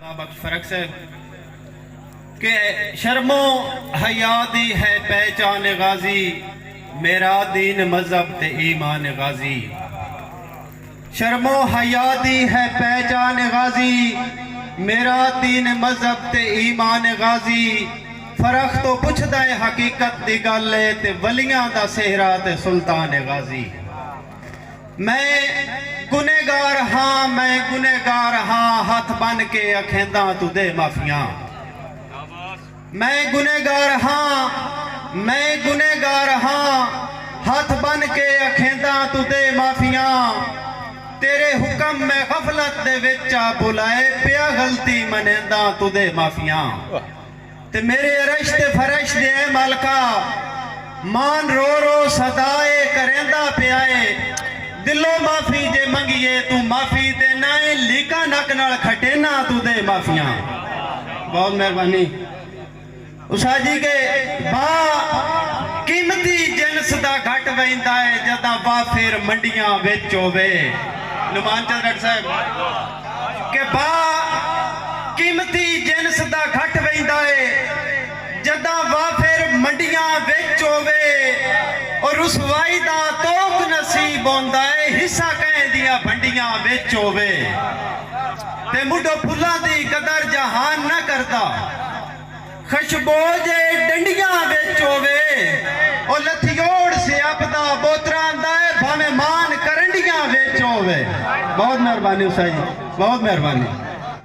फर्क से कि शर्मो हया दी है पहचान गाजी, मेरा दीन मजहब ते ईमान गाजी। शर्मो हया दी है पहचान गाजी, मेरा दीन मजहब ते ईमान गाजी। फर्क तो पुछदा है हकीकत दी गल है ते वलियां दा सेहरा ते सुल्तान गाजी। मैं गुनेगार हाँ, मैं गुनेगार हाँ, हाथ बन के अखेंदा तू दे माफिया। मैं गुनेगार हाँ, मैं गुनेगार हाँ, हाथ बन के अखेंदा तू दे माफिया। तेरे हुक्म में गफलत दे विच आ बुलाए पिया गलती मनेंदा तू दे माफिया। ते मेरे अरश ते फरश दे मालका, मान रो रो सदाए करेंदा पियाए। दिलो माफी जे मंगिए तू माफी दे नाए, लीका नक नाल खटे ना तू दे माफिया। बहुत मेहरबानी उषा जी के बा कीमती जिनस दा घट वैंदा है जदा बा फिर मंडियां विच होवे। नुमान चंद साहब के बा कीमती जिनस दा घट वैंदा है जदा बा फिर मंडियां विच होवे। और रुसवाई दा तोक नसीब होंदा है हिस्सा कहें दिया भंडियां विच होवे। ते मुढो फुल्लां दी कदर जहान ना करदा, खुशबो जे डंडियां विच होवे। ओ लथियोड़ से अपदा बोतरां दा भावे मान करंडियां विच होवे। बहुत मेहरबानी उषा जी, बहुत मेहरबानी।